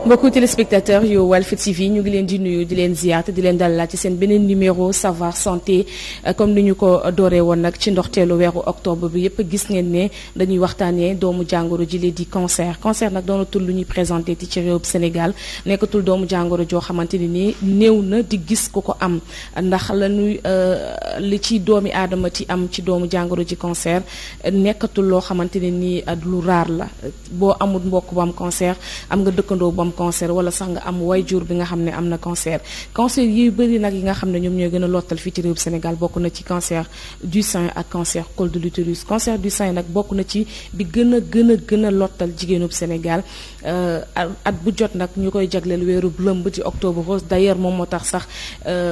mbokku téléspectateurs yu Walf TV ñu ngi leen di nuyu di leen ziyaar di leen dalal ci seen beneen numéro savoir santé comme ni ñu ko dooree woon nag ci ndoxteelu weeru octobre bi yëpp gis ngeen ne dañuy waxtaanee doomu jàngoro ji lee di cancer nag doonatul lu ñuy présenté ci réewum Sénégal nekkatul doomu jàngoro joo xamante ni nii néew na di gis ku ko am ndax la ñuy li ci doomi aadama ci am ci doomu jàngoro ji cancer nekkatul loo xamante ne nii lu raar la boo amul mbokk bu am cancer am nga dëkkandoo bu am cancer wala sax nga am wayjur bi nga xam ne am na cancer yi bëri nag yi nga xam ne ñoom ñooy gën a lottal fii ci réew Sénégal bokk na ci cancer du sein ak cancer col de l'utérus cancer du sein nag bokk na ci bi gën a lottal jigéenub Sénégal at bu jot nag ñu koy jagleel weeru lëmb di octobre rose d'ailleurs moom moo tax sax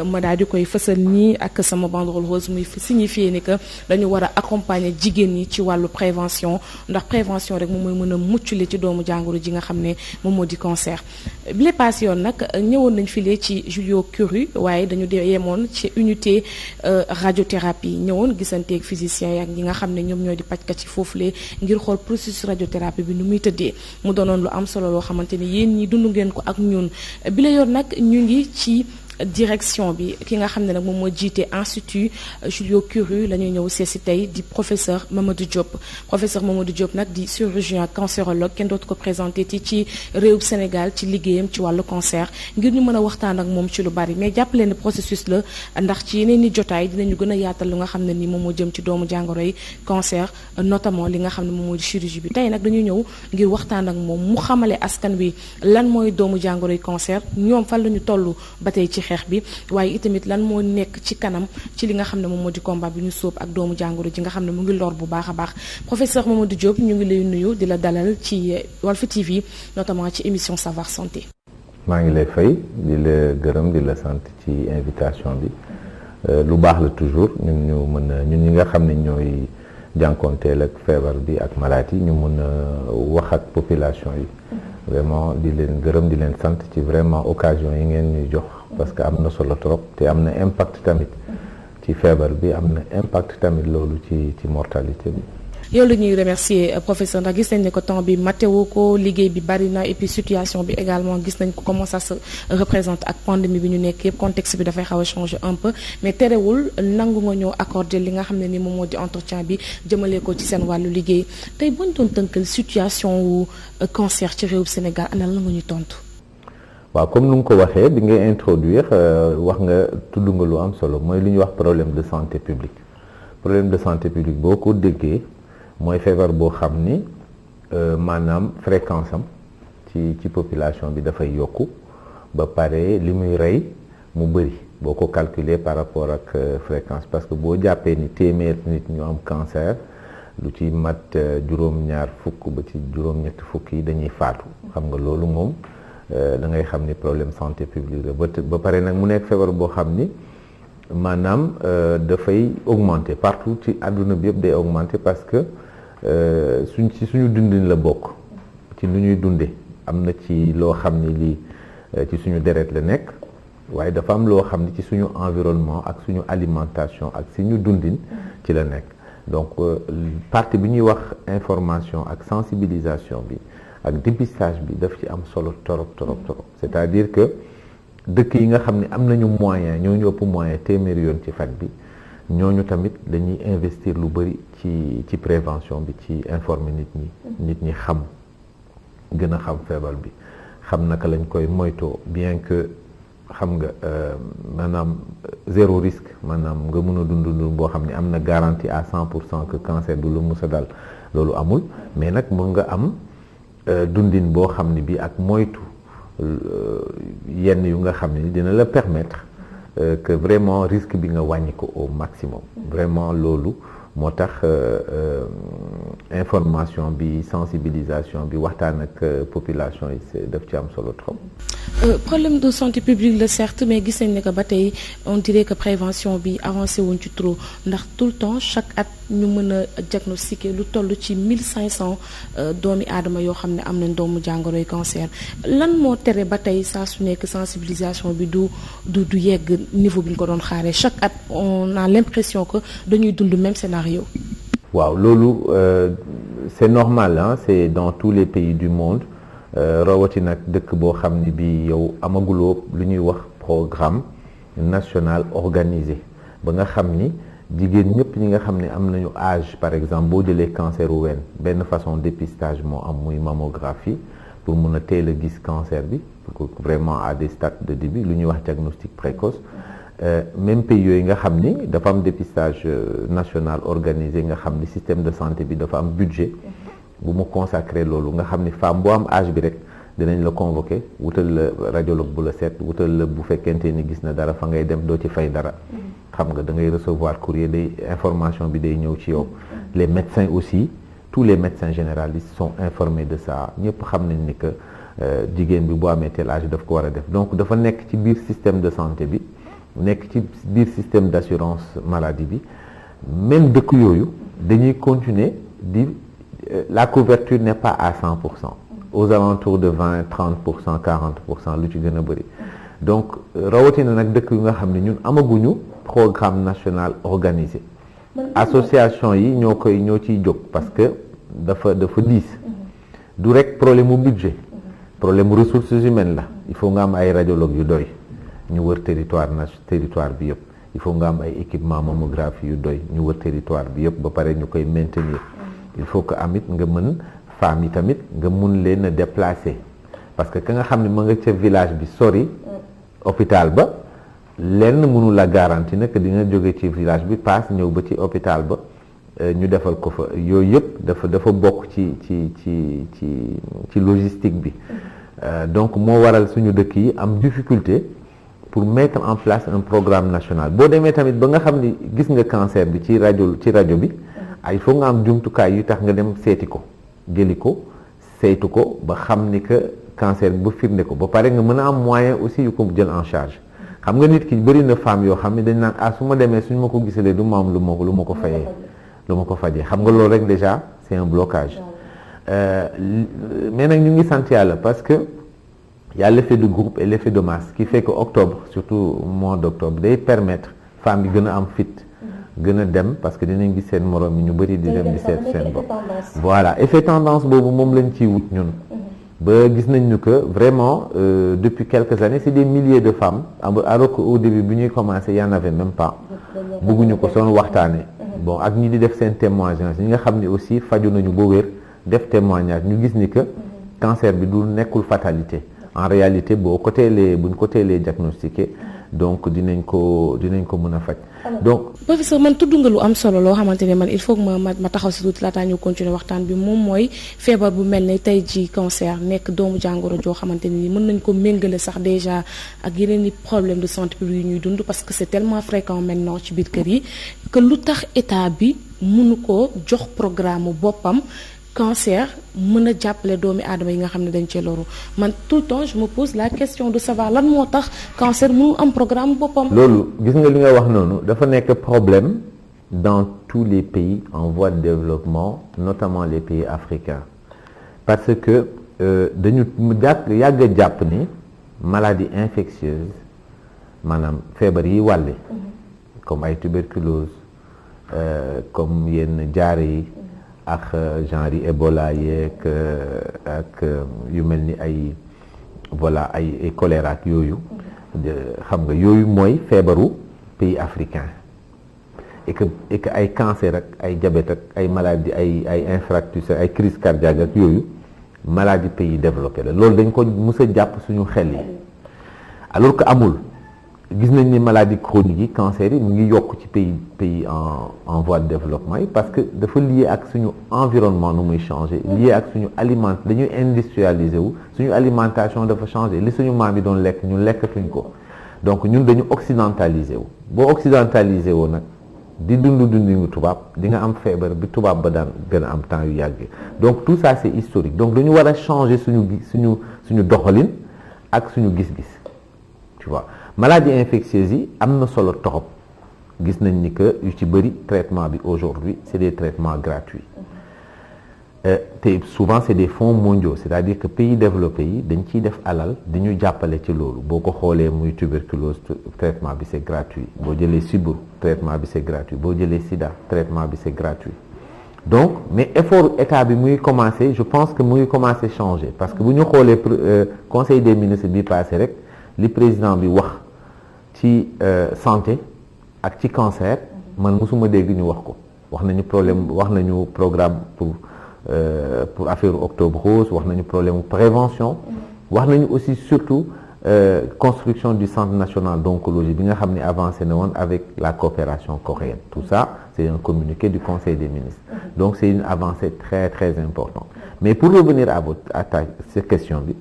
ma daal di koy fësal nii ak sama banderole rose muy signifier ni que dañu war a accompagner jigéen ñi ci wàllu prévention ndax prévention rek moom mooy mën a muccule ci doomu jàngoro ji nga xam ne moom moo di cancer bi le pass yoon nag ñëwoon nañ file ci Julio Curie waaye dañu yemoon ci unité radiothérapie ñëwoon gisanteeg physiciens yi ak ñi nga xam ne ñoom ñoo di pajkat yi foofule ngir xool processus radiothérapie bi nu muy tëddee mu doonoon lu am solo loo xamante ni yéen ñi dund ngeen ko ak ñun bi la yoon nag ñu ngi ci direction bi ki nga xam ne nag moom moo jiite institut Julio Curie la ñuy ñëw seesi tey di professeur Mamadou Diop nag di chirurgien cancérologue kenn dootu ko présenté ci réew Sénégal ci liggéeyam ci wàllu cancer ngir ñu mën a waxtaan ak moom ci lu bari mais jàppale ne processus la ndax ci yeneen i jotaay dinañu gën a yaatal lu nga xam ne ni moom moo jëm ci doomu jàngoro yi cancer notamment li nga xam ne moom moo di chirurgie bi tey nag dañuy ñëw ngir waxtaan ak moom mu xamale askan wi lan mooy doomu jàngoro yi cancer ñoom fan la ñu toll ba tey ci xeex bi waaye itamit lan moo nekk ci kanam ci li nga xam ne moom moo di combat bi ñu sóob ak doomu jàngoro ji nga xam ne mu ngi lor bu baax a baax professeur Mamadou Diop ñu ngi lay nuyu di la dalal ci Walf TV notamment ci émission savoir santé. maa ngi lay fay di la gërëm di la sant ci invitation bi lu baax la toujours ñun ñi nga xam ne ñooy jànkoonteel ak feebar bi ak maladie ñu mën a wax ak population yi vraiment di leen gërëm di leen sant ci vraiment occasion yi ngeen ñuy jox parce que am na solo trop te am na impact tamit ci feebar bi am na impact tamit loolu ci mortalité bi. yow la ñuy remercier professeur ndax gis nañ ne ko temps bi matéo ko liggéey bi bari na et puis situation bi également gis nañ ko comment ça se représente ak pandémie bi ñu nekk yëpp contexte bi dafay xaw a changer un peu mais terewul nangu nga ñëw accordé li nga xam ne ni moom moo di entretien bi jëmale ko ci seen wàllu liggéey tey bu ñu doon tënkal situation wu cancer ci réew Sénégal ana la nga ñu tontu. waaw comme nu nga ko waxee bi ngay introduire wax nga tudd nga lu am solo mooy lu ñuy wax problème de santé publique boo ko déggee mooy feebar boo xam ni maanaam fréquence am ci population bi dafay yokku ba pare li muy rey mu bëri boo ko calculer par rapport ak fréquence parce que boo jàppee ni téeméer nit ñu am cancer lu ci mat juróom-ñaar fukk ba ci juróom-ñetti fukk yi dañuy faatu xam nga loolu moom da ngay xam ni problème santé publique la ba pare nag mu nekk feebar boo xam ni maanaam dafay augmenter partout ci àdduna bi yëpp day augmenter parce que suñu dundin la bokk ci lu ñuy dunde am na ci loo xam ni lii ci suñu deret la nekk waaye dafa am loo xam ni ci suñu environnement ak suñu alimentation ak suñu dundin ci la nekk donc partie bi ñuy wax information ak sensibilisation bi ak dépistage bi daf ci am solo trop c'est-à-dire que dëkk yi nga xam ne am nañu moyen ñooñu ëpp moyen téeméeri yoon ci faj bi ñooñu tamit dañuy investir lu bëri ci prévention bi ci informer nit ñi xam gën a xam feebar bi xam naka lañ koy moytoo bien que xam nga maanaam zéro risque maanaam nga mën a dund boo xam ne am na garantie à 100% que cancer du lu mus a dal loolu amul mais nag mën nga am dundin boo xam ne bi ak moytu yenn yu nga xam ne dina la permettre que vraiment risque bi nga wàññi ko au maximum vraiment loolu moo tax information bi sensibilisation bi waxtaan ak population yi daf ci am solo trop. Problème de santé publique la certes mais gis nañ ne que ba tey on dirait que prévention bi avancé wuñ ci trop ndax tout le temps chaque at ñu mën a diagnostiquer lu toll ci 1500 doomi aadama yoo xam ne am nañ doomu jàngoroy cancer lan moo tere ba tey saa su nekk sensibilisation bi du yegg niveau bi ñu ko doon xaaree chaque at on a l'impression que dañuy dund même scénario. waaw loolu c'est normal hein, c'est dans tous les pays du monde rawati nag dëkk boo xam ni bi yow amaguloo lu ñuy wax programme national organisé ba nga xam ni jigéen ñëpp ñi nga xam ne am nañu âge par exemple boo jëlee cancer u ween benn façon dépistage moo am muy mammographie pour mun a teel a gis cancer bi vraiment à des stades de début lu ñuy wax diagnostic précoce même pays yooyu nga xam ni dafa am dépistage national organisé nga xam ni système de santé bi dafa am budget bu mu consacré loolu nga xam ni femme boo am âge bi rek dinañ la convoqué wutal la radiologue bu la seet wutal la bu fekkente ni gis na dara fa ngay dem doo ci fay dara xam nga da ngay recevoir courrier day information bi day ñëw ci yow les médecins aussi tous les médecins généralistes sont informés de ça ñëpp xam nañ ni que jigéen bi boo amee tel âge daf ko war a def donc dafa nekk ci biir système de santé bi nekk ci biir système d'assurance maladie bi même dëkk yooyu dañuy continuer di la couverture n'est pas à 100%, aux alentours de 20, 30%, 40% lu ci gën a bëri donc rawatina nag dëkk yu nga xam ne ñun amaguñu programme national organisé association yi ñoo ciy jóg parce que dafa diis du rek problème mu budget problème mu ressources humaines la il faut nga am ay radiologues yu doy ñu wër territoire bi yëpp il faut nga am ay équipement mammographie yu doy ñu wër territoire bi yëpp ba pare ñu koy maintenir il faut que amit nga mën femmes yi tamit nga mun leen a déplacer parce que ka nga xam ne ma nga ca village bi sori hôpital ba lenn mënu la garantie nag di nga jóge ci village bi paas ñëw ba ci hôpital ba ñu defal ko fa yooyu yëpp dafa bokk ci logistique bi donc moo waral suñu dëkk yi am difficulté pour mettre en place un programme national boo demee tamit ba nga xam ni gis nga cancer bi ci rajo bi il faut nga am jumtukaay yu tax nga dem seeti ko jëli ko saytu ko ba xam ni que cancer bi ba firnde ko ba pare nga mën a am moyen aussi yu ko jël en charge xam nga nit ki bëri na femme yoo xam ne dañ naan su ma demee suñ ma ko gisalee du ma am lu ma ko fajee xam nga loolu rek déjà c'est un blocage mais nag ñu ngi sant yàlla parce que y a l'effet de groupe et l'effet de masse qui fait que octobre surtout mois d'octobre day permettre femmes yi gën a am fit gën a dem parce que dinañ gis seen morom yi ñu bëri di dem di seet seen bopp voilà effet tendance boobu moom lañ ciy wut ñun ba gis nañ ñu que vraiment depuis quelques années c'est des milliers de femmes alors que au début bi ñuy commencer y en avait même pas bëgguñu ko soon waxtaane bon ak ñi di def seen témoignage ñi nga xam ne aussi faju nañu ba wér def témoignage ñu gis ni que cancer bi du nekkul fatalité en réalité buñ ko teelee diagnostiqué donc dinañ ko mën a faj donc professeur man tudd nga lu am solo loo xamante ne man il faut que ma taxaw si tuuti laataa ñu continuer waxtaan bi moom mooy feebar bu mel ne tey ji cancer nekk doomu jàngoro joo xamante ne ni mën nañ ko méngale sax déjà ak yeneen i problème de santé publique yu ñuy dund parce que c'est tellement fréquent maintenant ci biir kër yi que lu tax état bi mënu ko jox programme boppam cancer mën a jàppale doomi aadama yi nga xam ne dañ cee loru man tout le temps je me pose la question de savoir lan moo tax cancer mënu am programme boppam. loolu gis nga li nga wax noonu dafa nekk problème dans tous les pays en voie de développement notamment les pays africains parce que dañu yàgg a jàpp ni maladie infectieuse maanaam feebar yi wàlle comme ay tuberculose comme yenn jaare yi ak genre yi Ebola yeeg ak yu mel ni ay voilà ay choléra ak yooyu xam nga yooyu mooy feebaru pays africain et que ay cancer ak ay diabète ak ay maladie ay infarctus ay crise cardiaque ak yooyu maladie pays développé la loolu dañ ko mës a jàpp suñu xel yi alors que amul gis nañ ni maladie chronique yi cancer yi mu ngi yokk ci pays en voie de développement yi parce que dafa lié ak suñu environnement nu muy changer lié ak suñu dañuy industrialiser wu suñu alimentation dafa changer li suñu maam yi doon lekk ñun lekkatuñ ko donc ñun dañu occidentaliser wu boo occidentaliser woo nag di dundu tubaab di nga am feebar bi tubaab ba daan gën a am temps yu yàggee donc tout ça c'est historique donc dañu war a changer suñu doxalin ak suñu gis-gis tu vois maladie infectieuse yi am na solo torop gis nañ ni que yu ci bëri traitement bi aujourd'hui c'est des traitements gratuits te souvent c'est des fonds mondiaux c'est-à-dire que pays développés yi dañ ciy def alal di ñu jàppale ci loolu boo ko xoolee muy tuberculose traitement bi c'est gratuit boo jëlee sibiru traitement bi c'est gratuit boo jëlee sida traitement bi c'est gratuit donc mais effort état bi muy commencer je pense que muy commencer changer parce que bu ñu xoolee conseil des ministres bi passé rek li président bi wax ci santé ak ci cancer man mosuma dégg ñu wax ko wax nañu programme pour affaire octobre rose wax nañu problème prévention wax nañu aussi surtout construction du centre national d'oncologie bi nga xam ne avancé na woon avec la coopération coréenne tout ça c'est un communiqué du conseil des ministres donc c'est une avancée très très importante mais pour revenir à cette question bi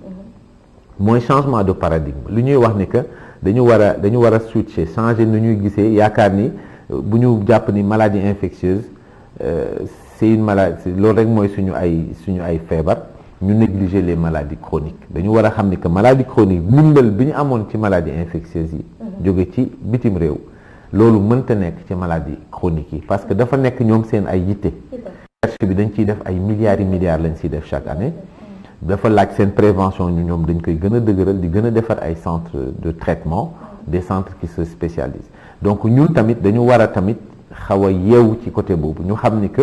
mooy changement de paradigme li ñuy wax ni que dañu war a switcher changer nu ñuy gisee yaakaar ni bu ñu jàpp ni maladie infectieuse c'est une maladie loolu rek mooy suñu ay feebar ñu négliger les maladies chroniques dañu war a xam ni que maladie chronique ndimbal bi ñu amoon ci maladie infectieuse yi jóge ci bitim réew loolu mënta nekk ci maladie chronique yi parce que dafa nekk ñoom seen ay yitte recherche bi dañ ciy def ay milliards lañ ciy def chaque année dafa laaj seen prévention ñu ñoom dañ koy gën a dëgëral di gën a defar ay centres de traitement des centres qui se spécialisent donc ñun tamit dañu war a tamit xaw a yeewu ci côté boobu ñu xam ni que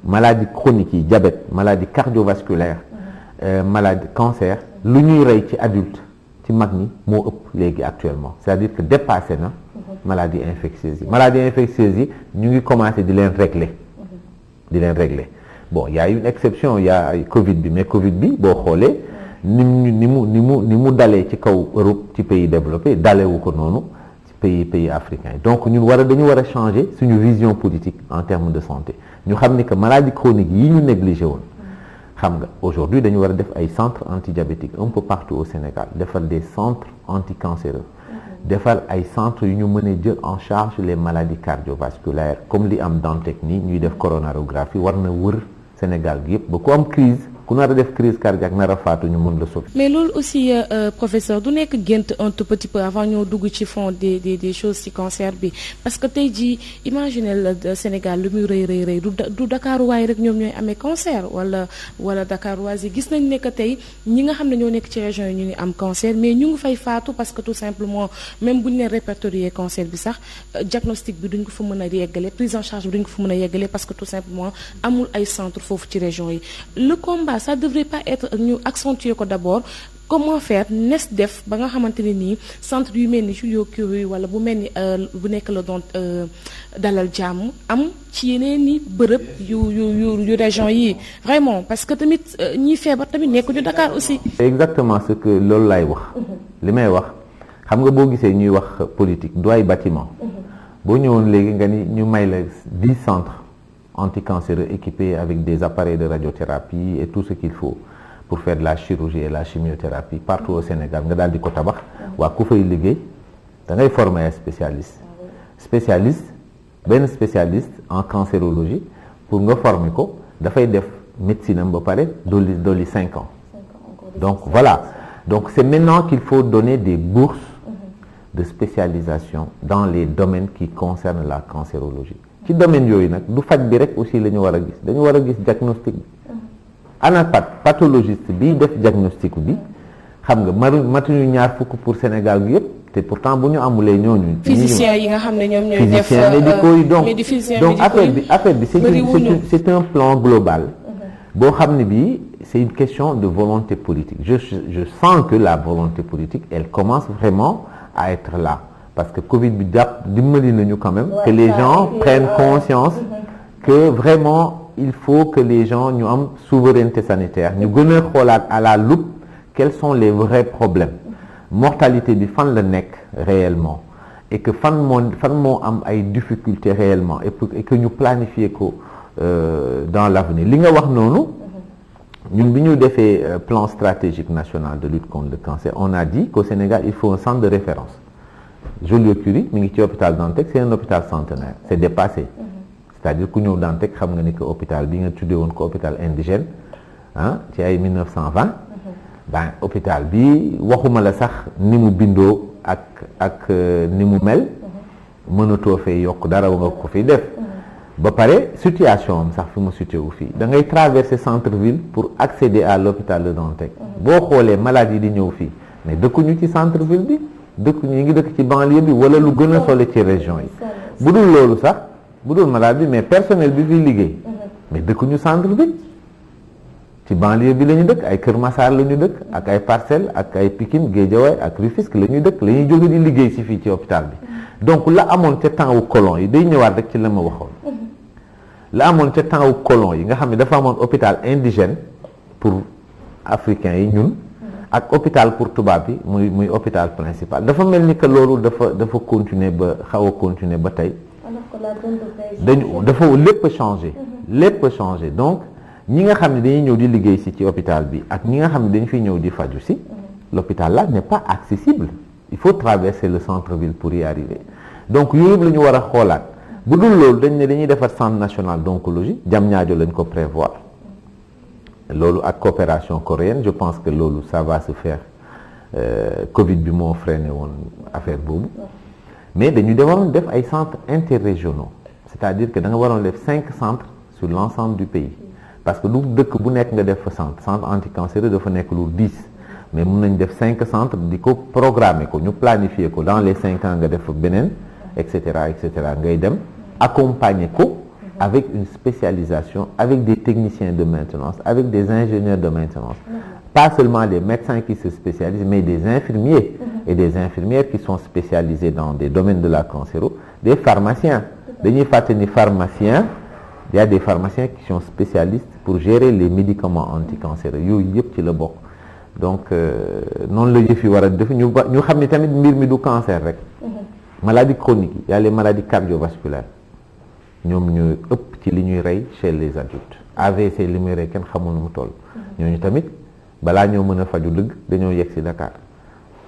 maladie chronique yi diabète maladie cardiovasculaire maladie cancer lu ñuy rey ci adulte ci mag ñi moo ëpp léegi actuellement c'est-à-dire que dépassé na maladie infectieuse yi ñu ngi commencé di leen régler bon y a une exception y a Covid bi mais Covid bi boo xoolee ni mu dalee ci kaw Europe ci pays développés dalewu ko noonu ci pays africains donc dañu war a changer suñu vision politique en termes de santé ñu xam ni que maladie chronique yi ñu négligé woon xam nga aujourd'hui dañu war a def ay centres antidiabétiques un peu partout au Sénégal defar des centres anticancéreux defar ay centres yu ñu mën a jël en charge les maladies cardiovasculaires comme li am Dantec nii ñuy def coronarographie war na wër Sénégal gi yëpp ba ku am crise ku nar a def crise cardiaque nar a faatu ñu mën la sauver. mais loolu aussi professeur du nekk gént un tout petit peu avant ñoo dugg ci fond des choses ci cancer bi parce que tey jii imaginez le Sénégal lu muy rëy du Dakaruwaay rek ñoom ñooy amee cancer wala Dakaruwaay yi gis nañ ne que tey ñi nga xam ne ñoo nekk ci région yi ñu ngi am cancer mais ñu ngi fay faatu parce que tout simplement même bu ñu leen répertorier cancer bi sax diagnostic bi duñ ko fa mën a yeggale prise en charge bi duñ ko fa mën a yeggale parce que tout simplement amul ay centre foofu ci région yi le combat ça devrait pas être ñu accentuer ko d'abord comment faire nes def ba nga xamante ne nii centre yu mel ni ci Yokuri wala bu mel ni bu nekk la doon dalal jàmm am ci yeneen ni bërëb yu région yi vraiment parce que tamit ñiy feebar tamit nekkuñu Dakar aussi. c'est exactement ce que loolu laay wax. li may wax xam nga boo gisee ñuy wax politique du ay bâtiment boo ñëwoon léegi nga ni ñu may la 10 centres anticancéreux équipés avec des appareils de radiothérapie et tout ce qu'il faut pour faire de la chirurgie et la chimiothérapie partout au Sénégal nga daal di ko tabax waa ku fay liggéey da ngay former ay spécialiste benn spécialiste en cancérologie pour nga former ko dafay def médecine am ba pare dolli 5 ans donc voilà donc c'est maintenant qu'il faut donner des bourses de spécialisation dans les domaines qui concernent la cancérologie ci domaine yooyu nag du faj bi rek aussi la ñu war a gis dañu war a gis diagnostic bi pathologiste bi def diagnostic bi xam nga matuñu ñaar fukk pour Sénégal gi yëpp te pourtant bu ñu amulee ñooñu. physiciens yi nga xam ne ñoom ñooy def physiciens médicaux yi donc affaire bi c'est un plan global boo xam ne bii c'est une question de volonté politique je sens que la volonté politique elle commence vraiment à être là parce que Covid bi dimbali nañu quand même que les gens prennent conscience que vraiment il faut que les gens ñu am souveraineté sanitaire ñu gën a xoolaat à la loupe quels sont les vrais problèmes mortalité bi fan la nekk réellement et que fan moo am ay difficultés réellement et que ñu planifier ko dans l'avenir li nga wax noonu ñun bi ñu defee plan stratégique national de lutte contre le cancer on a dit qu'au Sénégal il faut un centre de référence Joliot-Curie mi ngi ci hôpital Dantec c'est un hôpital centenaire c'est dépassé c'est-à-dire ku ñëw Dantec xam nga ni que hôpital bi nga tuddee woon ko hôpital indigène ci ay 1920 ben hôpital bi waxuma la sax ni mu bindoo ak ni mu mel mënatoo fee yokk dara nga ko fi def ba pare situation am sax fi mu situé wu fii da ngay traverser centre-ville pour accéder à l'hôpital de Dantec boo xoolee malade yi di ñëw fii mais dëkkuñu ci centre-ville bi ñu ngi dëkk ci banlieue bi wala lu gën a sole ci région yi bu dul loolu sax bu dul malade bi mais personnel bi fi liggéey mais dëkkuñu centre bi ci banlieue bi la ñu dëkk ay Kër Massar la ñu dëkk ak ay Parcelles ak ay Pikine Guédiawaye ak Rufisque la ñuy dëkk la ñuy jóge di liggéey si fii ci hôpital bi donc la amoon ca temps wu colon yi day ñëwaat rek ci la ma waxoon la amoon ca temps wu colon yi nga xam ne dafa amoon hôpital indigène pour africains yi ñun ak hôpital pour tubaab bi muy hôpital principal dafa mel ni que loolu dafa continuer ba xaw a continuer ba tey dafa lépp changé donc ñi nga xam ne dañuy ñëw di liggéey si ci hôpital bi ak ñi nga xam ne dañu fiy ñëw di faju si l'hôpital là n'est pas accessible il faut traverser le centre-ville pour y arriver donc yooyu yëpp la ñu war a xoolaat bu dul loolu dañ ne dañuy defar centre national d'oncologie Diamniadio lañ ko prévoir loolu ak coopération coréenne je pense que loolu ça va se faire Covid bi moo freiné woon affaire boobu mais dañu waroon def ay centres interrégionaux c'est-à-dire que da nga waroon def 5 centres sur l'ensemble du pays parce que du dëkk bu nekk nga def fa centre anticancéreux dafa nekk lu 10 mais mun nañ def 5 centres di ko programmer ko ñu planifier ko dans les 5 ans nga def fa beneen et cetera ngay dem accompagner ko avec une spécialisation avec des techniciens de maintenance avec des ingénieurs de maintenance pas seulement des médecins qui se spécialisent mais des infirmiers et des infirmières qui sont spécialisés dans des domaines de la cancéro des pharmaciens dañuy fàtte ni pharmaciens il y a des pharmaciens qui sont spécialistes pour gérer les médicaments anticancéreux yooyu yëpp ci la bokk donc noonu la yëf yi war a def ñu xam ni tamit mbir mi du cancer rek maladie chronique yi y a les maladies cardiovasculaires ñoom ñu ëpp ci li ñuy rey chez les adultes AVC li muy rey kenn xamul nu mu toll ñooñu tamit balaa ñoo mën a faju dëgg dañoo yegg si Dakar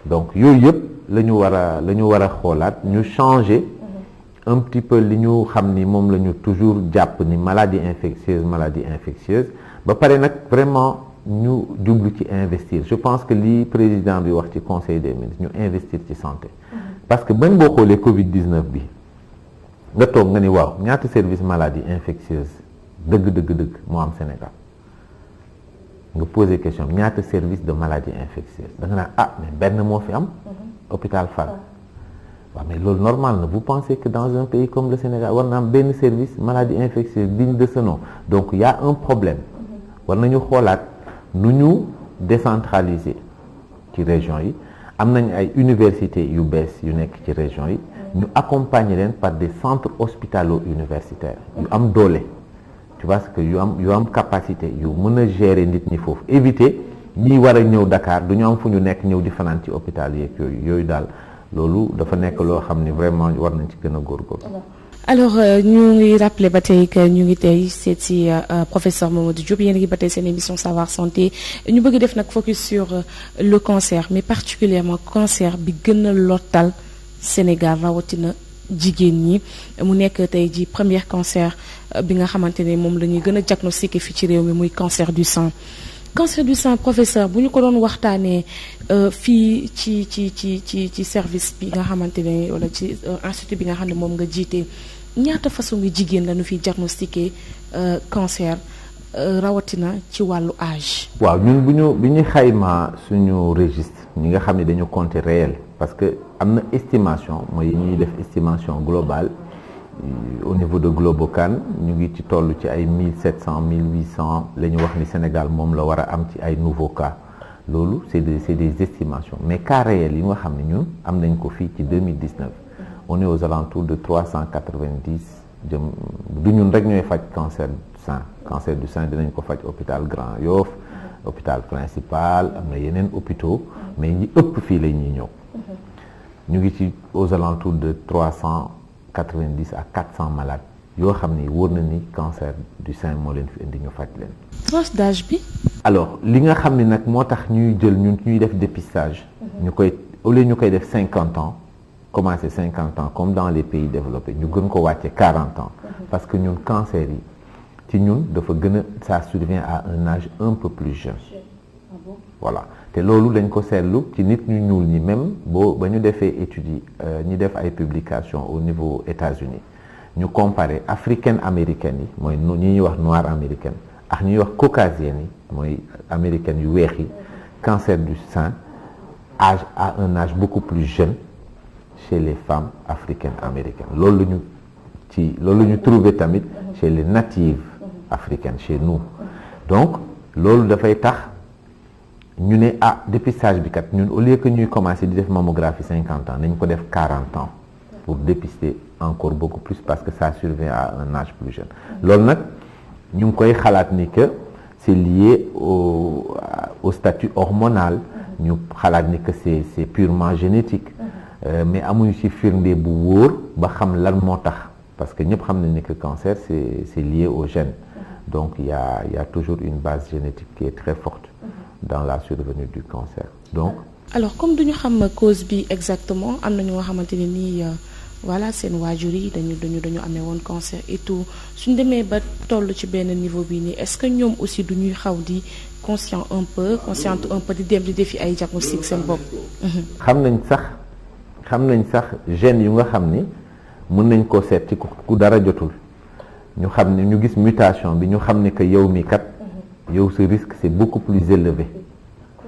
donc yooyu yëpp la ñu war a xoolaat ñu changer un petit peu li ñu xam ni moom la ñu toujours jàpp ni maladie infectieuse ba pare nag vraiment ñu jublu ci investir je pense que li président bi wax ci conseil des ministres ñu investir ci santé parce que bañ boo xoolee Covid-19 bi nga toog nga ni waaw ñaata service maladie infectieuse dëgg moo am Sénégal nga poser question ñaata service de maladie infectieuse da nga naan mais benn moo fi am hôpital Fann waaw mais loolu normal na vous pensez que dans un pays comme le Sénégal war na am benn service maladie infectieuse digne de ce nom donc il y a un problème war nañu xoolaat nu ñu décentraliser ci région yi am nañ ay universités yu bees yu nekk ci région yi ñu accompagner leen par des centres hospitalo-universitaires yu am doole tu vois que yu am capacité yu mën a gérer nit ñi foofu éviter ñi war a ñëw Dakar du ñu am fu ñu nekk ñëw di fanaan ci hôpital yeeg yooyu daal loolu dafa nekk loo xam ni vraiment war nañ ci gën a góorgóorlu. alors ñu ngi rappeler ba tey que ñu ngi tey seet si professeur Mamadou Diop yéen a ngi ba tey seen émission Savoir Santé ñu bëgg def nag focus sur le cancer mais particulièrement cancer bi gën a lottal Sénégal rawatina jigéen ñi mu nekk tey ji premier cancer bi nga xamante ne moom la ñuy gën a diagnostiqué fii ci réew mi muy cancer du sang. cancer du sang professeur bu ñu ko doon waxtaanee fii ci service bi nga xamante ne wala ci institut bi nga xam ne moom nga jiite ñaata façon ngi jigéen la ñu fiy diagnostiqué cancer rawatina ci wàllu âge. waaw ñun bi ñu xaymaa suñu registre ñi nga xam ne dañu compter réel parce que am na estimation mooy ñuy def estimation globale au niveau de Globocan ñu ngi ci toll ci ay 1700 1800 la ñu wax ni Sénégal moom la war a am ci ay nouveaux cas loolu c'est des estimations mais cas réels yi nga xam ne ñun am nañ ko fii ci 2019 on est aux alentours de 390 jëm du ñun rek ñooy faj cancer du sein dinañ ko faj hôpital Grand Yoff hôpital principal am na yeneen hôpitaux mais ñi ëpp fii la ñuy ñëw ñu ngi ci aux alentours de 390 à 400 malades yoo xam ni wóor na ni cancer du sein moo leen fi indi ñu faj leen. tranche d'âge bi. alors li nga xam ni nag moo tax ñuy jël ñun ñuy def dépistage. ñu koy au lieu ñu koy def 50 ans commencé 50 ans comme dans les pays développés ñu gën ko wàcce 40 ans. parce que ñun cancer yi ci ñun dafa gën a ça survient à un âge un peu plus jeune. voilà te loolu dañ ko seetlu ci nit ñu ñuul ñi même ba ñu defee études yi ñi def ay publications au niveau États-Unis ñu comparer africaine américaine yi mooy ñi ñuy wax noire américaine ak ñuy wax caucasienne yi mooy américaine yu weex yi cancer du sein à un âge beaucoup plus jeune chez les femmes africaines américaines loolu la ñu trouvé tamit chez les natives africaine chez nous donc loolu dafay tax ñu ne dépistage bi kat ñun au lieu que ñuy commencer di def mammographie 50 ans nañ ko def 40 ans pour dépister encore beaucoup plus parce que ça survient à un âge plus jeune loolu nag ñu ngi koy xalaat ni que c'est lié au statut hormonal ñu xalaat ni que c'est purement génétique mais amuñu ci firnde bu wóor ba xam lan moo tax parce que ñëpp xam nañ ni que cancer c'est lié au gène donc il y a toujours une base génétique qui est très forte dans la survenue du cancer donc alors comme duñu xam cause bi exactement am na ñoo xamante ne nii voilà seen waajur yi dañu amee woon cancer et tout suñ demee ba toll ci benn niveau bi nii est-ce que ñoom aussi du ñuy xaw di consciente un peu di dem di defi ay diagnostic seen bopp. xam nañ sax gènes yu nga xam ni mën nañ koo seet ci ku dara jotul ñu xam ne ñu gis mutation bi ñu xam ne que yow mi kat yow ce risque c'est beaucoup plus élevé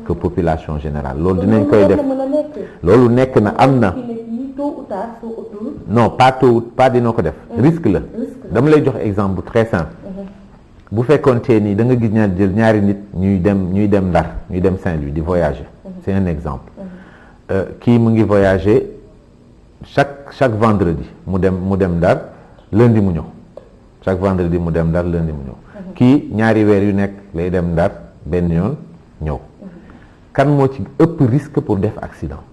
que population générale loolu dinañ koy def loolu nekk na am na non pas dina ko def risque la dama lay jox exemple bu très simple bu fekkontee ni da nga gis ñaari nit ñuy dem Ndar ñuy dem Saint-Louis di voyager c'est un exemple kii mu ngi voyager chaque vendredi mu dem Ndar lundi mu ñëw chaque vendredi mu dem Ndar lundi mu ñëw kii ñaari weer yu nekk lay dem Ndar benn yoon ñëw kan moo ci ëpp risque pour def accident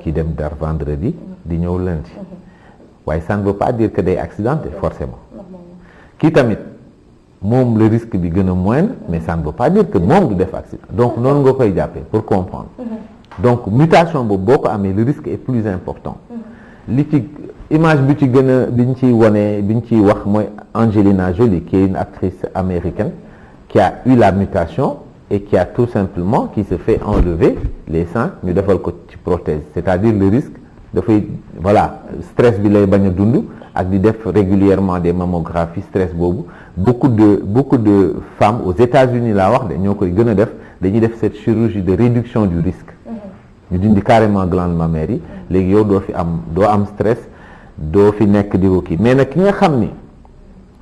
ki dem Ndar vendredi di ñëw lundi waaye ça ne veut pas dire que day accidenté forcément kii tamit moom le risque bi gën a moindre mais ça ne veut pas dire que moom du def accident donc noonu nga koy jàppee pour comprendre donc mutation boobu boo ko amee le risque est plus important li ci image bi ci gën a biñ ciy wone biñ ciy wax mooy Angelina Jolie qui est une actrice américaine qui a eu la mutation et qui a tout simplement qui se fait enlever les seins ñu defal ko ci prothèse c'est-à-dire le risque dafay voilà stress bi lay bañ a dund ak di def régulièrement des mammographies stress boobu beaucoup de femmes aux États-Unis laa wax de ñoo koy gën a def dañuy def cette chirurgie de réduction du risque ñu dindi carrément glande mammaire yi léegi yow doo am stress doo fi nekk di ko kii mais nag ki nga xam ni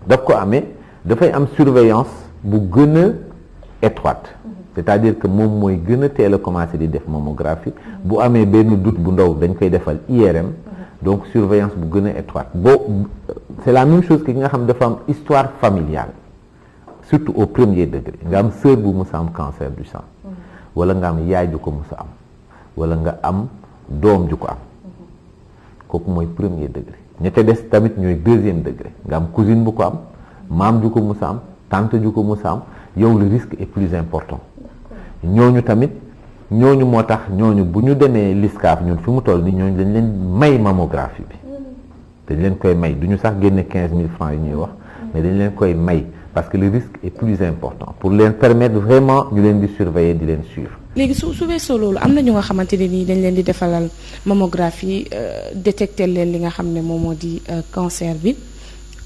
daf ko amee dafay am surveillance bu gën a étroite c'est-à-dire que moom mooy gën a teel a commencer di def mammographie bu amee benn doute bu ndaw dañ koy defal IRM donc surveillance bu gën a étroite c'est la même chose que ki nga xam dafa am histoire familiale surtout au premier degré nga am sœur bu musa am cancer du sang wala nga am yaay ju ko musa am wala nga am doom ju ko am kooku mooy premier degré ña ca des tamit ñooy deuxième degré nga am cousine bu ko am maam ju ko musa am tante ju ko musa am yow le risque est plus important ñooñu tamit ñooñu moo tax ñooñu bu ñu demee LISCAF ñun fi mu toll ni ñooñu dañ leen may mammographie bi dañ leen koy may du ñu sax génne 15 000 francs yi ñuy wax mais dañ leen koy may parce que le risque est plus important pour leen permettre vraiment ñu leen di surveiller di leen suivre. léegi su weesoo loolu am na ñu nga xamante ne nii dañ leen di defalal mammographie détecter leen li nga xam ne moom moo di cancer bi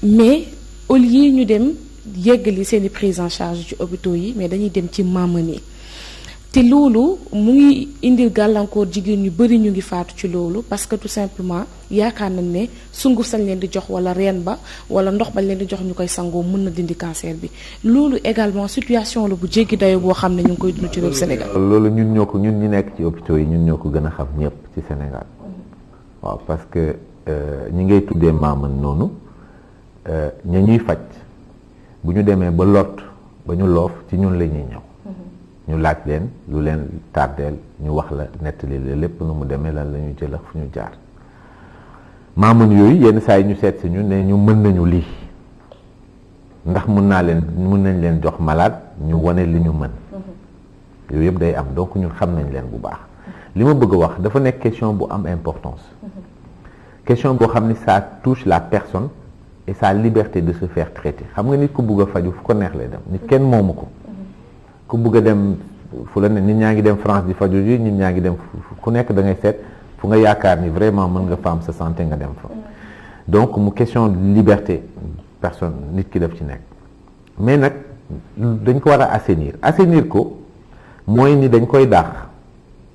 mais au lieu ñu dem yeggali seen i prise en charge ci hôpitaux yi mais dañuy dem ci maamani yi te loolu mu ngi indil gàllankoor jigéen ñu bari ñu ngi faatu ci loolu parce que tout simplement yaakaar nañ ne sunguf sañ leen di jox wala reen ba wala ndox bañ leen di jox ñu koy sangoo mën na dindi cancer bi loolu également situation la bu jéggi dayo boo xam ne ñu ngi koy dund ci réew Sénégal. loolu ñun ñi nekk ci hôpitaux yi ñun ñoo ko gën a xam ñëpp ci Sénégal waaw parce que ñi ngay tuddee maaman noonu ña ñuy faj bu ñu demee ba lot ba ñu loof ci ñun la ñuy ñëw. ñu laaj leen lu leen tardeel ñu wax la nettali la lépp nu mu demee lan la ñu jël ak fu ñu jaar maamun yooyu yenn saa yi ñu seet si ñu ne ñu mën nañu lii ndax mën nañ leen jox malade ñu wane li ñu mën yooyu yëpp day am donc ñun xam nañ leen bu baax li ma bëgg a wax dafa nekk question bu am importance question boo xam ni ça touche la personne et sa liberté de se faire traiter xam nga nit ku bëgg a faju fu ko neex lay dem nit kenn moomu ko ku bëgg a dem fu la ne nit ñaa ngi dem France di faju ji nit ñaa ngi dem ku nekk da ngay seet fu nga yaakaar ni vraiment mën nga fa am sa santé nga dem fa donc mu question de liberté personne nit ki def ci nekk mais nag dañ ko war a assainir ko mooy ni dañ koy dàq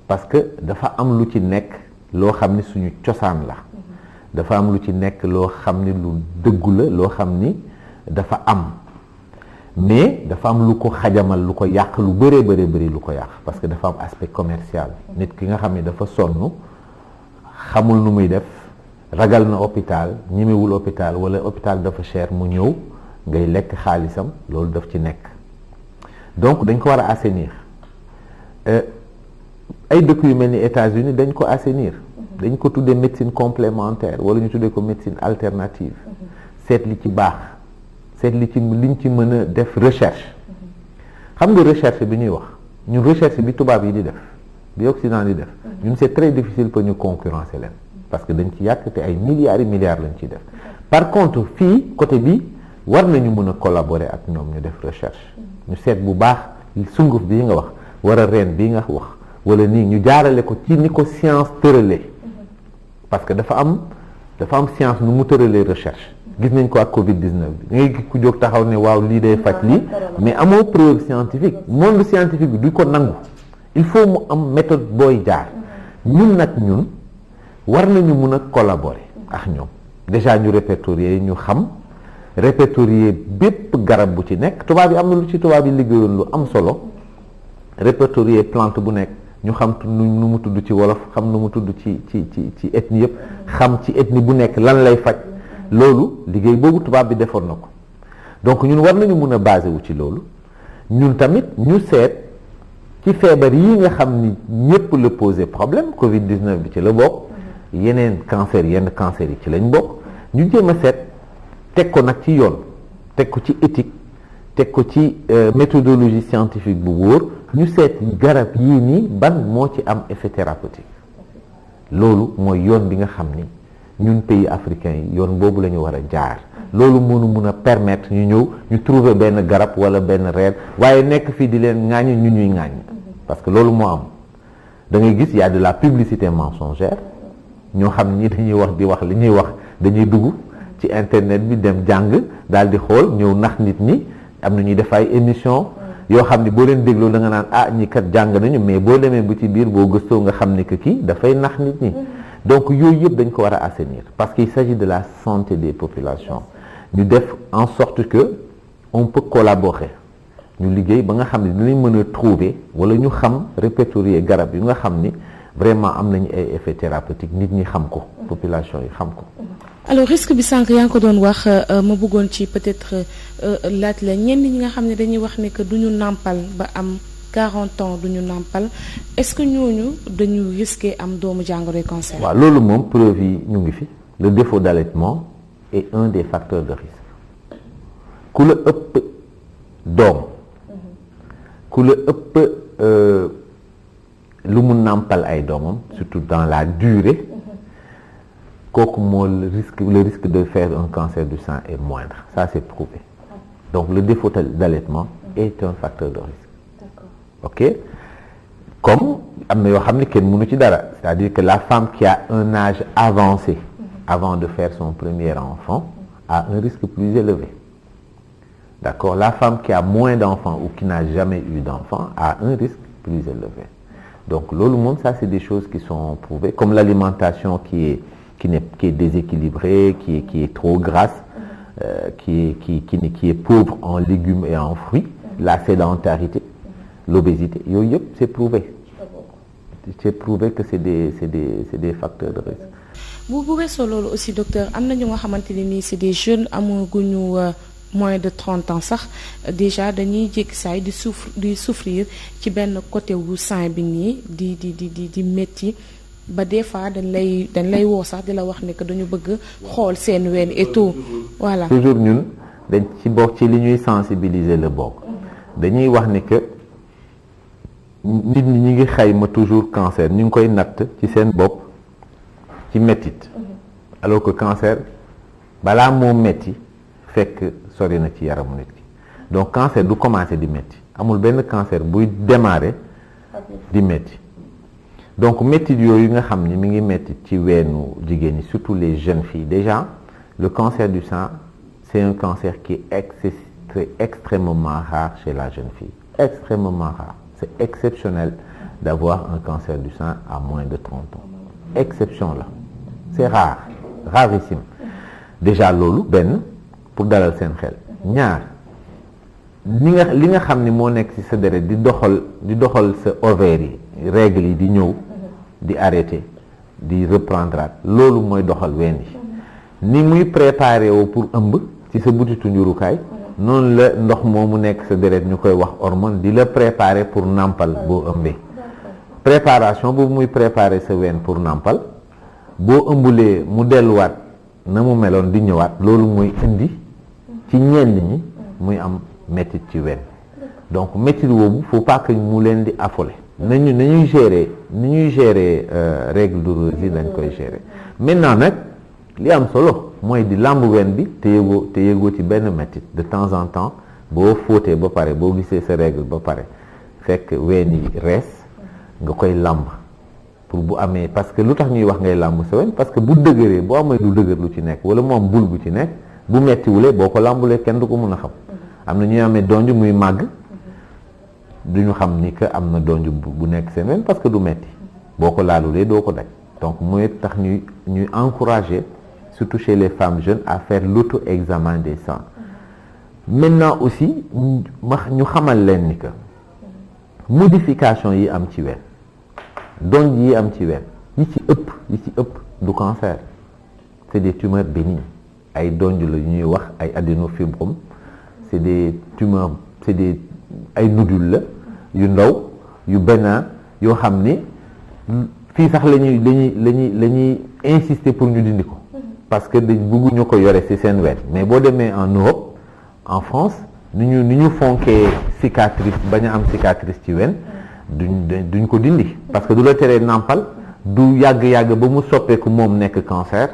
parce que dafa am lu ci nekk loo xam ni suñu cosaan la dafa am lu ci nekk loo xam ni lu dëggu la loo xam ni dafa am mais dafa am lu ko xajamal lu ko yàq lu bëree bëri lu ko yàq parce que dafa am aspect commercial nit ki nga xam ne dafa sonn xamul nu muy def ragal na hôpital ñemewul hôpital wala hôpital dafa cher mu ñëw ngay lekk xaalisam loolu daf ci nekk donc dañ ko war a assainir ay dëkk yu mel ni États-Unis dañ ko assainir dañ ko tuddee médecine complémentaire wala ñu tuddee ko médecine alternative seet li ci baax seet li ci liñ ci mën a def recherche xam nga recherche bi ñuy wax ñun recherche bi tubaab yi di def bi Occident di def ñun c'est très difficile pour ñu concurrencer leen parce que dañ ci yàq te ay milliards et milliards lañ ciy def par contre fii côté bi war nañu mën a collaborer ak ñoom ñu def recherche ñu seet bu baax sunguf bii nga wax wala reen bii nga wax wala nii ñu jaarale ko ci ni ko science tëralee parce que dafa am science nu mu tëralee recherche gis nañ ko ak Covid 19 bi da ngay gis ku jóg taxaw ne waaw lii day faj lii mais amoo preuve scientifique monde scientifique bi du ko nangu il faut mu am méthode booy jaar ñun war nañu mun a collaborer ak ñoom déjà ñu répertorier ñu xam répertorier bépp garab bu ci nekk tubaab yi am na lu ci tubaab yi liggéeyoon lu am solo répertorier plante bu nekk ñu xam nu mu tudd ci wolof xam nu mu tudd ci ethnie yëpp xam ci ethnie bu nekk lan lay faj loolu liggéey boobu tubaab bi defoon na ko donc ñun war nañu mun a basé wu ci loolu ñun tamit ñu seet ci feebar yi nga xam ni ñëpp la posé problème Covid 19 bi ci la bokk yenn cancer yi ci lañ bokk ñu jéem a seet teg ko nag ci yoon teg ko ci éthique teg ko ci méthodologie scientifique bu wóor ñu seet garab yii nii ban moo ci am effet thérapeutique loolu mooy yoon bi nga xam ni ñun pays africains yi yoon boobu la ñu war a jaar loolu mënu mun a permettre ñu ñëw ñu trouver benn garab wala benn reen waaye nekk fii di leen ŋaañi ñu ñuy ŋaañ parce que loolu moo am da ngay gis y a de la publicité mensongère ñoo xam ni dañuy wax di wax li ñuy wax dañuy dugg ci internet bi dem jàng daal di xool ñëw nax nit ñi am na ñuy def ay émission yoo xam ni boo leen dégloo da nga naan ñi kat jàng nañu mais boo demee bu ci biir boo gëstoo nga xam ni que kii dafay nax nit ñi donc yooyu yëpp dañ ko war a assainir parce qu'il s'agit de la santé des populations ñu def en sorte que on peut collaborer ñu liggéey ba nga xam ne dinañ mën a trouver wala ñu xam répertorier garab yu nga xam ni vraiment am nañu ay effets thérapeutiques nit ñi xam ko population yi xam ko. alors risque bi sànq yaa ngi ko doon wax ma bëggoon ci peut-être laaj la ñenn ñi nga xam ne dañuy wax ne que du ñu nàmpal ba am 40 ans du ñu nàmpal est-ce que ñooñu dañu risquer am doomu jàngoroy cancer. waaw loolu moom preuve yi ñu ngi fi le défaut d'allaitement est un des facteurs de risque ku la ëpp doom ku la ëpp lu mu nàmpal ay doomam surtout dans la durée kooku moo le risque de faire un cancer du sein est moindre ça c'est prouvé donc le défaut d'allaitement est un facteur de risque. Ok, comme am na yoo xam ne kenn mënu ci dara c'est-à-dire que la femme qui a un âge avancé avant de faire son premier enfant a un risque plus élevé. D'accord, la femme qui a moins d'enfants ou qui n'a jamais eu d'enfants a un risque plus élevé. Donc loolu moom ça c'est des choses qui sont prouvées comme l'alimentation qui est déséquilibrée, qui est trop grasse, qui est pauvre en légumes et en fruits, la sédentarité, l'obésité, yooyu yëpp c'est prouvé. C'est prouvé que c'est des facteurs de risque. bu weesoo loolu aussi docteur am na ñu nga xamante ne nii c'est des jeunes amaguñu moins de 30 ans sax déjà dañuy jékki saay di souffrir ci benn côté wu sein bi nii di métti ba des fois dañ lay woo sax di la wax ne que dañu bëgg xool seen ween et tout voilà. toujours ñun dañ ci bokk ci li ñuy sensibiliser le bokk dañuy wax ne que nit ñi ñu ngi xayma toujours cancer ñu ngi koy natt ci seen bopp ci mettit alors que cancer balaa moo metti fekk sori na ci yaramu nit ki donc cancer du commencer di metti amul benn cancer buy démarrer di metti donc mettit yooyu nga xam ni mi ngi metti ci weenu jigéen ñi surtout les jeunes filles déjà le cancer du sein c'est un cancer qui est extrêmement rare chez la jeune fille extrêmement rare c'est exceptionnel d'avoir un cancer du sein à moins de 30 ans exception là c'est rare rarissime déjà loolu benn pour dalal seen xel ñaar li nga xam ni moo nekk ci sa deret di doxal sa ovaire yi règles yi di ñëw di arrêter di reprendre loolu mooy doxal ween yi ni muy préparé woo pour ëmb ci sa butitu njurukaay noonu la ndox moomu nekk sa deret ñu koy wax hormone di la préparer pour nàmpal boo ëmbee préparation boobu muy préparer sa ween pour nàmpal boo ëmbulee mu delluwaat na mu meloon di ñëwaat loolu mooy indi ci ñenn ñi muy am métit ci ween donc métit boobu faut pas que mu leen di affoler ni ñuy gérer règle douloureuse yi dañ koy gérer maintenant nag li am solo mooy di làmb ween bi te yëgoo ci benn métit de temps en temps boo fóotee ba pare boo gisee sa règle ba pare fekk ween yi rees nga koy làmb pour bu amee parce que lu tax ñuy wax ngay làmb sa ween parce que bu dëgëree boo amee lu dëgër lu ci nekk wala mu am bul bu ci nekk bu mettiwulee boo ko làmbulee kenn du ko mën a xam am na ñuy amee donj muy màgg duñu xam ni que am na donj bu nekk seen ween parce que du metti boo ko laalulee doo ko daj donc mooy tax ñuy encourager surtout chez les femmes jeunes à faire l'auto-examen des seins maintenant aussi ñu xamal leen ni que modification yi am ci ween donj yi am ci ween yi ci ëpp du cancer c'est des tumeurs bénignes ay donj la ñuy wax ay adénofibromes c'est des tumeurs ay nodules la yu ndaw yu bénin yoo xam ni fii sax la ñuy insister pour ñu dindi ko parce que dañ bëgguñu ko yore ci seen ween mais boo demee en Europe en France ni ñu fonkee cicatrice bañ a am cicatrice ci ween duñ ko dindi parce que du la teree nàmpal du yàgg-yàgg ba mu soppeeku moom nekk cancer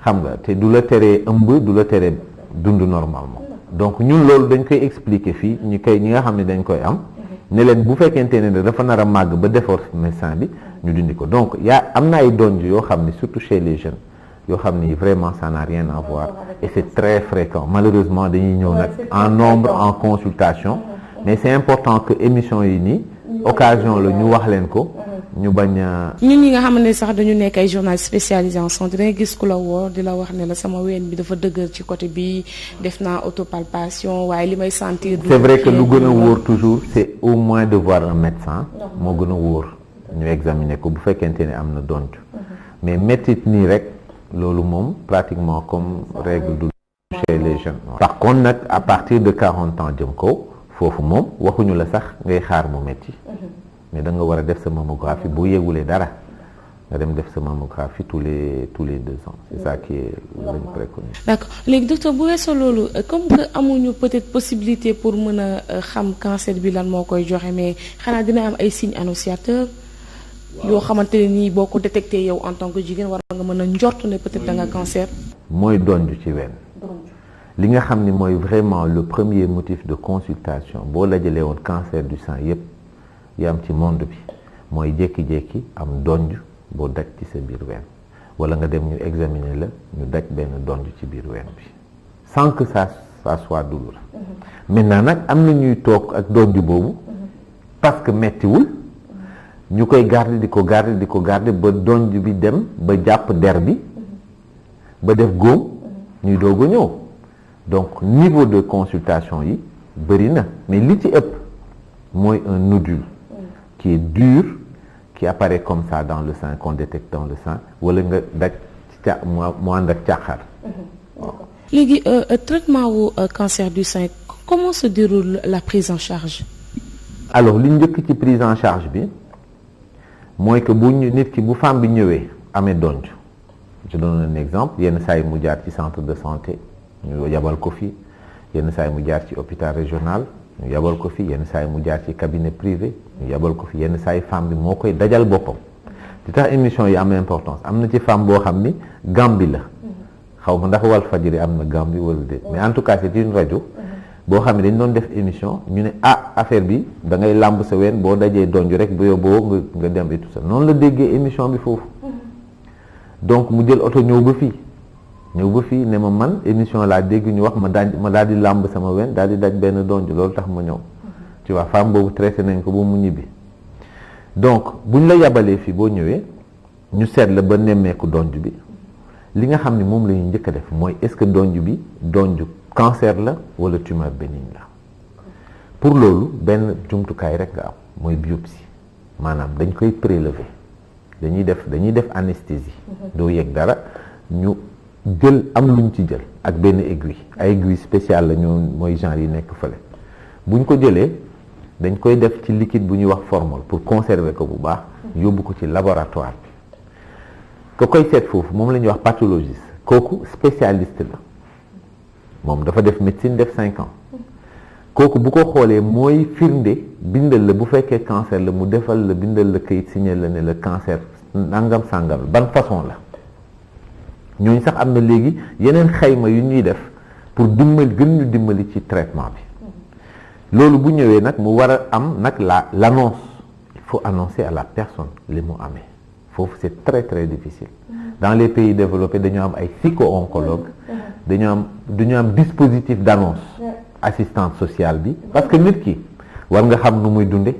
xam nga te du la teree ëmb du la teree dund normalement donc ñun loolu dañ koy expliquer fii ñi nga xam ne dañ koy am ne leen bu fekkente ne dafa nar a màgg ba defoor médecin bi ñu dindi ko donc am na ay donj yoo xam ne surtout chez les jeunes yoo xam ni vraiment ça n'a rien à voir et c'est très fréquent malheureusement dañuy ñëw nag en nombre en consultation mais c'est important que émission yi nii occasion la ñu wax leen ko ñu bañ a. ñun ñi nga xam ne sax dañu nekk ay journalistes spécialisés en santé da nga gis ku la woo di la wax ne la sama ween bi dafa dëgër ci côté bi def naa autopalpation waaye li may sentir. c'est vrai que lu gën a wóor toujours c'est au moins de voir un médecin moo gën a wóor ñu examiner ko bu fekkente ne am na donj mais métit nii rek loolu moom pratiquement comme règle du chez les jeunes. par contre nag à partir de 40 ans jëm kaw foofu moom waxuñu la sax ngay xaar mu métti. mais da nga war a def sa mammographie boo yëgulee dara nga dem def sa mammographie tous les 2 ans c'est ça qui est lañu préconise. d'accord léegi docteur bu weesoo loolu comme que amuñu peut-être possibilité pour mën a xam cancer bi lan moo koy joxe mais xanaa dina am ay signes annonciateurs yoo xamante ne nii boo ko détecté yow en tant que jigéen war nga mën a njort ne peut-être da nga cancer. mooy donj ci ween li nga xam ni mooy vraiment le premier motif de consultation boo lajalee woon cancer du sein yépp yi am ci monde bi mooy jékki-jékki am donj boo daj ci sa biir ween wala nga dem ñu examiner la ñu daj benn donj ci biir ween bi sans que ça soit douloureux. maintenant nag am na ñuy toog ak donj boobu parce que mettiwul ñu koy garder di ko garder ba donj bi dem ba jàpp der bi ba def góom ñuy doog a ñëw donc niveau de consultation yi bëri na mais li ci ëpp mooy un nodule qui est dur qui apparaît comme ça dans le sein qu'on détecte dans le sein wala nga daj mu ànd ak càqar. léegi traitement wu cancer du sein comment se déroule la prise en charge. alors li njëkk ci prise en charge bi mooy que nit ki bu femme bi ñëwee amee donj je donne un exemple yenn saa yi mu jaar ci centre de santé ñu yabal ko fi yenn saa yi mu jaar ci hôpital régional ñu yabal ko fi yenn saa yi mu jaar ci cabinet privé ñu yabal ko fi yenn saa yi femme bi moo koy dajal boppam di tax émission yi am importance am na ci femme boo xam ni Gambie la xaw ma ndax Walfadjri am na Gambie wala déet mais en tout cas c'est une rajo boo xam ne dañ doon def émission ñu ne affaire bi da ngay làmb sa ween boo dajee donj rek bu yóbboo nga dem et tout ça noonu la déggee émission bi foofu donc mu jël oto ñëw ba fii ne ma man émission laa dégg ñu wax ma daal di làmb sama ween daal di daj benn donj loolu tax ma ñëw tu vois femme boobu traité nañ ko ba mu ñibbi donc buñ la yabalee fii boo ñëwee ñu seet la ba nemmeeku donj bi li nga xam ne moom la ñuy njëkk a def mooy est-ce que donj bi donj cancer la wala tumeur bénigne la. pour loolu benn jumtukaay rek nga am mooy biopsie maanaam dañ koy prélever dañuy def anesthésie. doo yëg dara ñu jël am luñ ci jël ak benn aiguille ay aiguille spéciale la ñoo mooy genre yi nekk fële buñ ko jëlee dañ koy def ci liquide bu ñuy wax formol pour conserver ko bu baax yóbbu ko ci laboratoire bi ko koy seet foofu moom la ñuy wax pathologiste kooku spécialiste la moom dafa def médecine def 5 ans kooku bu ko xoolee mooy firnde bindal la bu fekkee cancer la mu defal la bindal la kayit signé la ne la cancer nangam sàngam ban façon la ñooñu sax am na léegi yeneen xayma yu ñuy def pour gën ñu dimbali ci traitement bi loolu bu ñëwee nag mu war a am nag l'annonce il faut annoncer à la personne li mu amee foofu c'est très très difficile dans les pays développés dañu am ay psycho-oncologues dañu am dispositif d'annonce assistante sociale bi parce que nit ki war nga xam nu muy dunde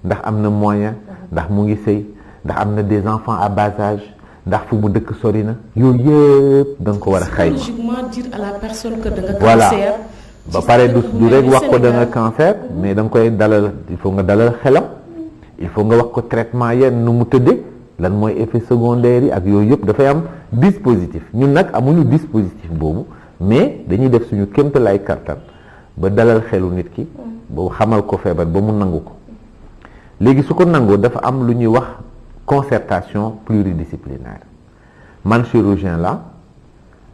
ndax am na moyen ndax mu ngi sëy ndax am na des enfants à bas âge ndax fu mu dëkk sori na yooyu yëpp da nga ko war a xayma. psychologiquement dire à la personne que da nga voilà cancer. ba pare du rek wax ko da nga cancer mais da nga koy dalal il faut nga dalal xelam il faut nga wax ko traitement yenn nu mu tëddee lan mooy effet secondaire yi ak yooyu yëpp dafay am dispositif ñun nag amuñu dispositif boobu mais dañuy def suñu kéemtalaay kattan ba dalal xelu nit ki ba xamal ko feebar ba mu nangu ko léegi su ko nangoo dafa am lu ñuy wax concertation pluridisciplinaire man chirurgien la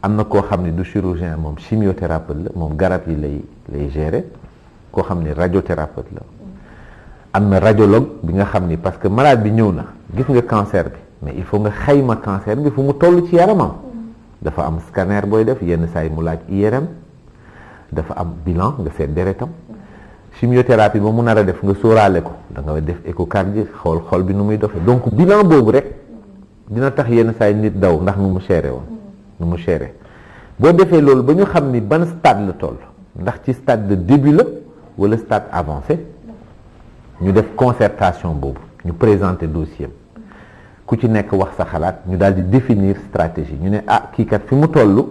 am na koo xam ne du chirurgien moom chimiothérapeute la moom garab yi lay gérer koo xam ne radiothérapeute la am na radiologue bi nga xam ni parce que malade bi ñëw na gis nga cancer bi mais il faut nga xayma cancer bi fu mu toll ci yaramam dafa am scanner booy def yenn saa yi mu laaj IRM dafa am bilan nga seet deretam chimiothérapie ba mu nar a def nga sóoraale ko da nga def échocardie xool xol bi nu muy doxee donc bilan boobu rek dina tax yenn saa yi nit daw ndax nu mu chéré woon nu mu chéré boo defee loolu ba ñu xam ni ban stade la toll ndax ci stade de début la wala stade avancé ñu def concertation boobu ñu présenter dossier ku ci nekk wax sa xalaat ñu daal di définir stratégie ñu ne kii kat fi mu toll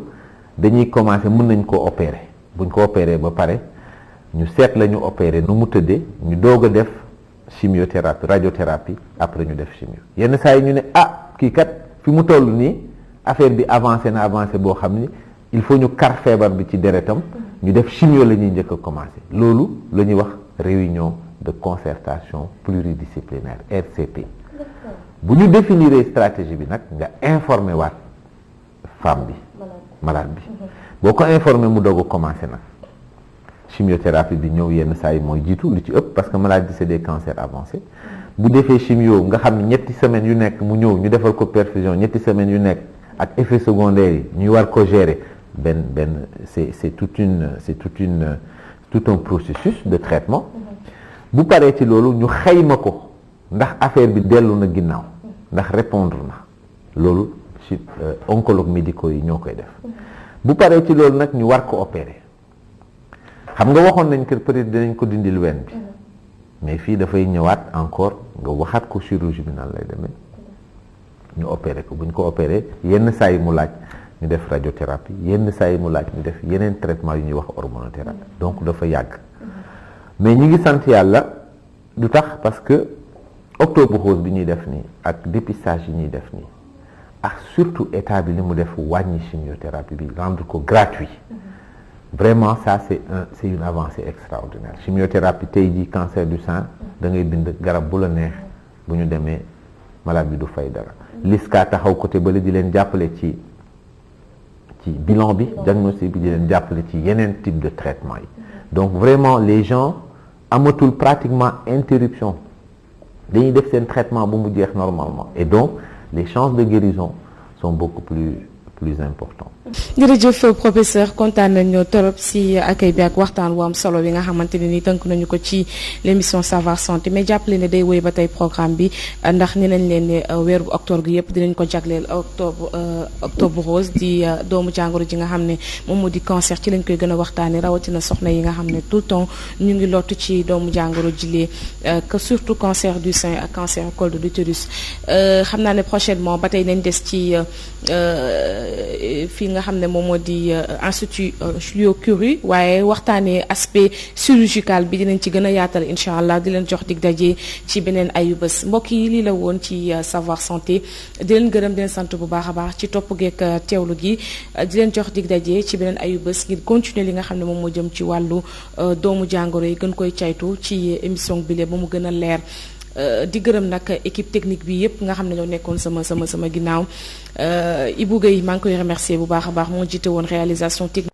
dañuy commencer mën nañ koo opérer buñ ko opérer ba pare ñu seet la ñu opérer nu mu tëddee ñu doog a def chimiothérapie radiothérapie après ñu def chimio yenn saa yi ñu ne kii kat fi mu toll nii affaire bi avancé na avancé boo xam ni il faut ñu kar feebar bi ci deretam ñu def chimio la ñuy njëkk a commencer loolu la ñuy wax réunion de concertation pluridisciplinaire RCP bu ñu définir stratégie bi nag nga informer waat femme bi malade bi boo ko informer mu doog a commencer nag chimiothérapie bi ñëw yenn saa yi mooy jiitu lu ci ëpp parce que maladie bi c'est des cancers avancés bu defee chimio nga xam ne ñetti semaines yu nekk mu ñëw ñu defal ko perfusion ñetti semaines yu nekk ak effet secondaire yi ñuy war ko gérer c'est tout un processus de traitement bu paree ci loolu ñu xayma ko ndax affaire bi dellu na ginnaaw ndax répondre na loolu ci oncologue médicaux yi ñoo koy def bu paree ci loolu nag ñu war ko opérer xam nga waxoon nañ que peut-être dinañ ko dindil ween bi mais fii dafay ñëwaat encore nga waxaat ko chirurgie bi nan lay demee ñu opérer ko bu ñu ko opérer yenn saa yi mu laaj ñu def radiothérapie yenn saa yi mu laaj ñu def yeneen traitement yu ñuy wax hormonothérapie donc dafa yàgg mais ñi ngi sant yàlla du tax parce que octobre rose bi ñuy def nii ak dépistage yi ñuy def nii ak surtout état bi li mu def wàññi chimiothérapie bi rendre ko gratuit vraiment ça c'est une avancée extraordinaire chimiothérapie tey jii cancer du sein da ngay bind garab bu la neex bu ñu demee malade bi du fay dara LISCA taxaw côté bële di leen jàppale ci bilan bi diagnostic bi di leen jàppale ci yeneen type de traitement yi donc vraiment les gens amatul pratiquement interruption dañuy def seen traitement bu mu jeex normalement et donc les chances de guérison sont beaucoup plus importantes. jërëjëf professeur kontaan nañu torop si accueil bi ak waxtaan wu am solo bi nga xamante ne ni tënk nañu ko ci l'émission Savoir Santé mais jàppale ne day wéy ba tey programme bi ndax ni nañ leen ne weeru octobre gi yëpp dinañ ko jagleel octobre rose di doomu jàngoro ji nga xam ne moom moo di cancer ci lañ koy gën a waxtaanee rawatina soxna yi nga xam ne tout le temps ñu ngi lottu ci doomu jàngoro jilee que surtout cancer du sein ak cancer col de l'utérus xam naa ne prochainement ba tey nañ des ci fii nga xam ne moom moo di institut Jules Curie waaye waxtaanee aspect chirurgical bi dinañ ci gën a yaatal incha allah di leen jox dig daje ci beneen ayu bés mbokk yi lii la woon ci savoir santé di leen gërëm di leen sant bu baax a baax ci topp geek teewlu gi di leen jox dig daje ci beneen ayu bés ngir continuer li nga xam ne moom moo jëm ci wàllu doomu jàngoro yi gën koy caytu ci émission bile ba mu gën a leer. Di gërëm nag équipe technique bi yëpp nga xam ne ñoo nekkoon sama ginnaaw Ibou Gueye maa ngi koy remercier bu baax a baax moo jiite woon réalisation technique